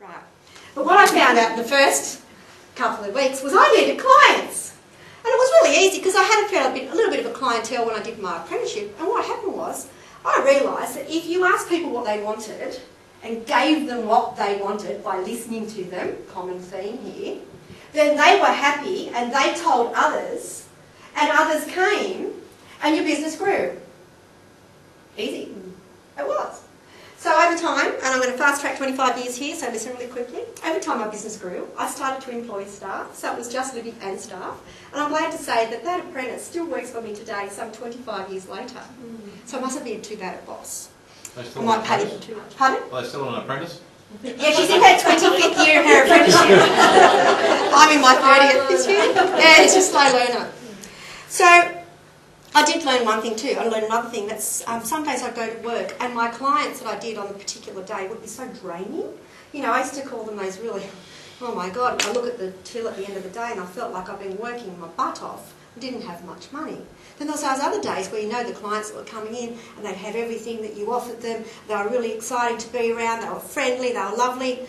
Right. But what I found out in the first couple of weeks was I needed clients. And it was really easy because I had a little bit of a clientele when I did my apprenticeship. And what happened was I realised that if you asked people what they wanted and gave them what they wanted by listening to them, common theme here, then they were happy and they told others and others came and your business grew. Easy. It was. So over time, and I'm going to fast track 25 years here, so listen really quickly. Over time my business grew. I started to employ staff, so it was just Libby and staff. And I'm glad to say that that apprentice still works for me today, some 25 years later. So I mustn't be too bad a boss. I might pay him too much. Pardon? Are they still an apprentice? Yeah, she's in her 25th year of her apprenticeship. I'm in my 30th this year. Yeah, it's a slow learner. So I did learn one thing too. I learned another thing. That's some days I'd go to work and my clients that I did on a particular day would be so draining. You know, I used to call them those really, oh my God, I look at the till at the end of the day and I felt like I've been working my butt off and didn't have much money. Then there was those other days where you know the clients that were coming in and they'd have everything that you offered them. They were really exciting to be around. They were friendly. They were lovely.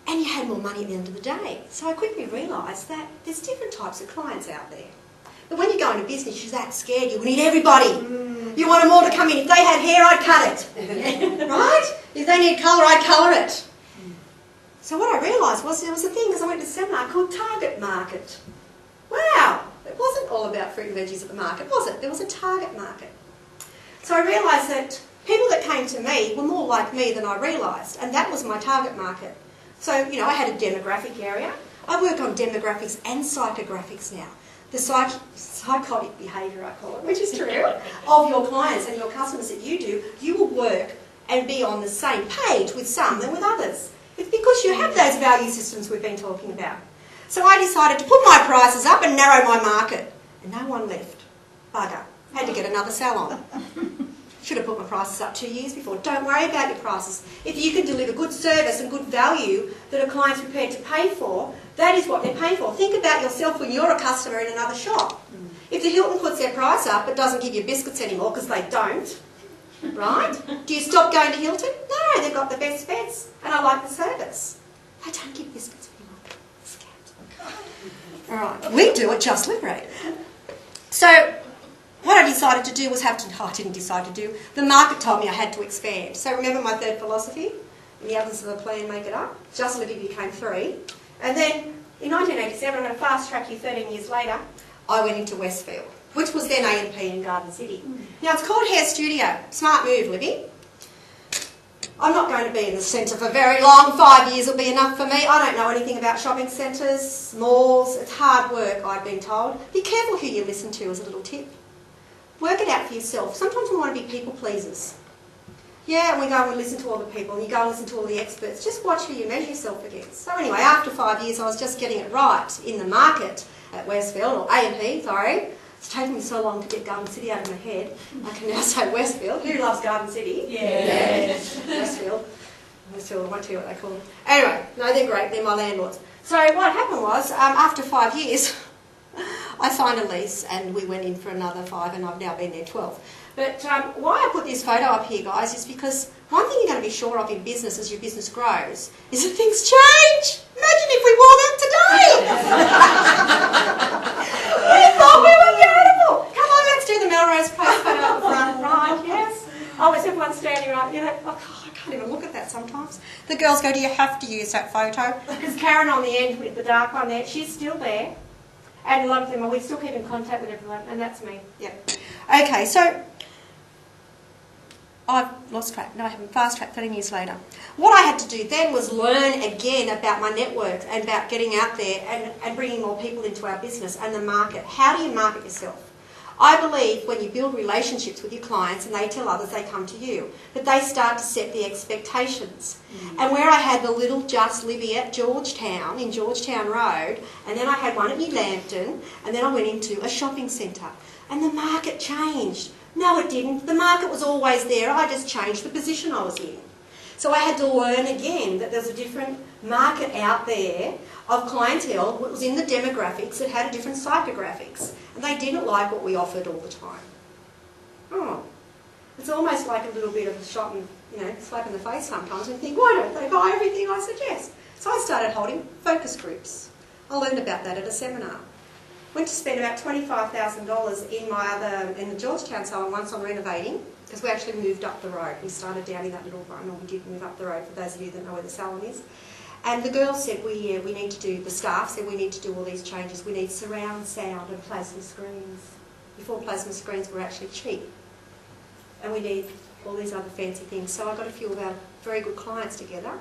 And you had more money at the end of the day. So I quickly realised that there's different types of clients out there. But when you go into business, you're that scared. You need everybody. You want them all to come in. If they had hair, I'd cut it. Right? If they need colour, I'd colour it. So what I realised was there was a thing, because I went to a seminar called Target Market. Wow. It wasn't all about fruit and veggies at the market, was it? There was a target market. So I realised that people that came to me were more like me than I realised, and that was my target market. So, you know, I had a demographic area. I work on demographics and psychographics now. The psychotic behaviour, I call it, which is true, of your clients and your customers that you do, you will work and be on the same page with some than with others. It's because you have those value systems we've been talking about. So I decided to put my prices up and narrow my market. And no one left. Bugger. Had to get another salon. Should have put my prices up 2 years before. Don't worry about your prices. If you can deliver good service and good value that a client's prepared to pay for, that is what they're paying for. Think about yourself when you're a customer in another shop. If the Hilton puts their price up but doesn't give you biscuits anymore because they don't, right? Do you stop going to Hilton? No, they've got the best beds and I like the service. They don't give biscuits anymore. Scat. All right, we do it Just Liberate. So what I decided to do was I didn't decide to do, the market told me I had to expand. So remember my third philosophy? In the absence of a plan, make it up. Just Libby became 3. And then in 1987, I'm going to fast track you 13 years later, I went into Westfield, which was then A&P in Garden City. Now it's called Hair Studio. Smart move, Libby. I'm not going to be in the centre for very long. 5 years will be enough for me. I don't know anything about shopping centres, malls. It's hard work, I've been told. Be careful who you listen to as a little tip. Work it out for yourself. Sometimes we want to be people pleasers. Yeah, and we go and we listen to all the people, and you go and listen to all the experts. Just watch who you measure yourself against. So anyway, after 5 years, I was just getting it right in the market at Westfield, or A&P, sorry. It's taken me so long to get Garden City out of my head. I can now say Westfield. Who loves Garden City? Yes. Westfield. Westfield, I won't tell you what they call them. Anyway, no, they're great. They're my landlords. So what happened was, after 5 years, I signed a lease and we went in for another 5 and I've now been there 12. But why I put this photo up here, guys, is because one thing you're going to be sure of in business as your business grows is that things change. Imagine if we wore that today. We thought we were beautiful. Come on, let's do the Melrose Place photo up the front, right? Yes. Oh, is everyone standing right? Yeah. Oh, God, I can't even look at that sometimes. The girls go, do you have to use that photo? Because Karen on the end with the dark one there, she's still there. And a lot of them, we still keep in contact with everyone, and that's me. Yep. Okay, so I've lost track. No, I haven't. Fast track 13 years later. What I had to do then was learn again about my network and about getting out there and bringing more people into our business and the market. How do you market yourself? I believe when you build relationships with your clients and they tell others, they come to you, that they start to set the expectations. And where I had the little Just Libby at Georgetown, in Georgetown Road, and then I had one at New Lambton, and then I went into a shopping centre. And the market changed. No, it didn't. The market was always there. I just changed the position I was in. So I had to learn again that there's a different market out there of clientele that was in the demographics that had a different psychographics. And they didn't like what we offered all the time. Oh, it's almost like a little bit of a shot in slap in the face sometimes and think, why don't they buy everything I suggest? So I started holding focus groups. I learned about that at a seminar. Went to spend about $25,000 in the Georgetown salon once on renovating, because we actually moved up the road. We started down in that little run, and we did move up the road, for those of you that know where the salon is. And the girls said, we need to do, the staff said we need to do all these changes. We need surround sound and plasma screens. Before plasma screens were actually cheap. And we need all these other fancy things. So I got a few of our very good clients together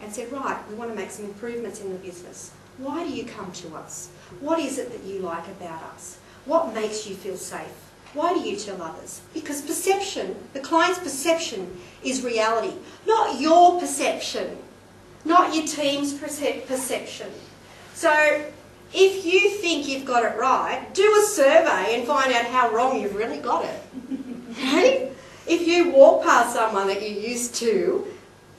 and said, right, we want to make some improvements in the business. Why do you come to us? What is it that you like about us? What makes you feel safe? Why do you tell others? Because perception, the client's perception is reality, not your perception, not your team's perception. So if you think you've got it right, do a survey and find out how wrong you've really got it. Right? If you walk past someone that you used to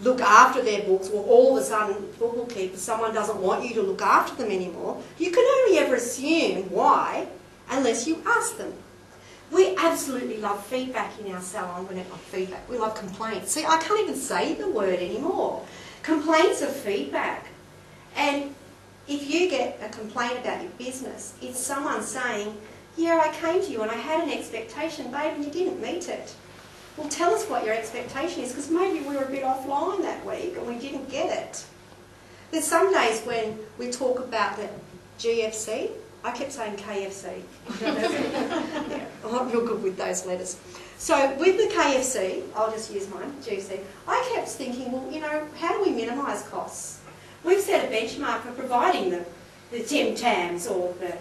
look after their books, or all of a sudden, bookkeeper, someone doesn't want you to look after them anymore, you can only ever assume why unless you ask them. We absolutely love feedback in our salon. Not feedback, we love complaints. See, I can't even say the word anymore. Complaints are feedback. And if you get a complaint about your business, it's someone saying, yeah, I came to you and I had an expectation, babe, and you didn't meet it. Well, tell us what your expectation is, because maybe we were a bit offline that week and we didn't get it. There's some days when we talk about the GFC. I kept saying KFC. Yeah, I'm not real good with those letters. So with the KFC, I'll just use mine, GFC, I kept thinking, well, how do we minimise costs? We've set a benchmark for providing the Tim Tams or the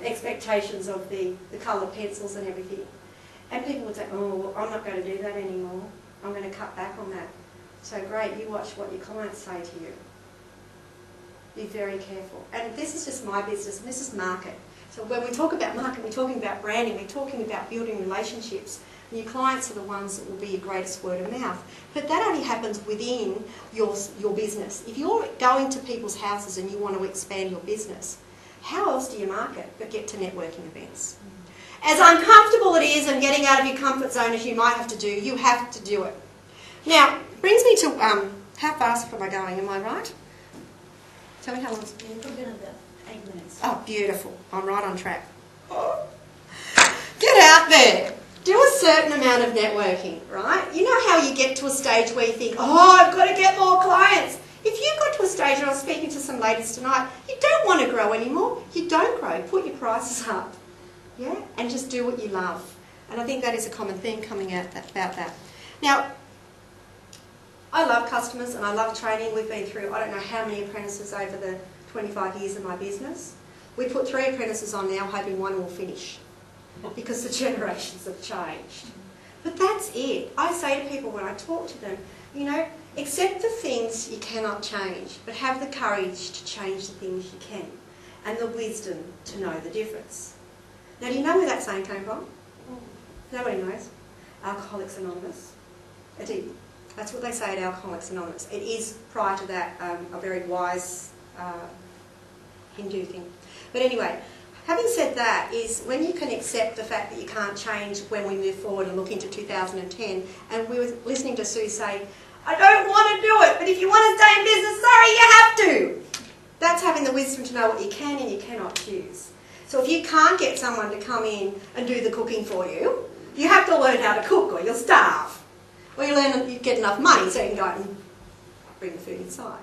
expectations of the coloured pencils and everything. And people would say, oh, well, I'm not going to do that anymore. I'm going to cut back on that. So great, you watch what your clients say to you. Be very careful. And this is just my business, and this is market. So when we talk about market, we're talking about branding, we're talking about building relationships. And your clients are the ones that will be your greatest word of mouth. But that only happens within your business. If you're going to people's houses and you want to expand your business, how else do you market but get to networking events? As uncomfortable it is and getting out of your comfort zone as you might have to do, you have to do it. Now, brings me to how fast am I going? Am I right? Tell me how long it's been. We've been about 8 minutes. Oh, beautiful. I'm right on track. Oh. Get out there. Do a certain amount of networking, right? You know how you get to a stage where you think, oh, I've got to get more clients. If you got to a stage, and I was speaking to some ladies tonight, you don't want to grow anymore. You don't grow. Put your prices up. Yeah? And just do what you love. And I think that is a common theme coming out about that. Now, I love customers and I love training. We've been through, I don't know how many apprentices over the 25 years of my business. We put 3 apprentices on now, hoping one will finish, because the generations have changed. But that's it. I say to people when I talk to them, accept the things you cannot change, but have the courage to change the things you can, and the wisdom to know the difference. Now, do you know where that saying came from? Nobody knows. Alcoholics Anonymous. It did. That's what they say at Alcoholics Anonymous. It is, prior to that, a very wise Hindu thing. But anyway, having said that, is when you can accept the fact that you can't change when we move forward and look into 2010, and we were listening to Sue say, I don't want to do it, but if you want to stay in business, sorry, you have to. That's having the wisdom to know what you can and you cannot choose. So if you can't get someone to come in and do the cooking for you, you have to learn how to cook or you'll starve. Or you get enough money so you can go out and bring the food inside.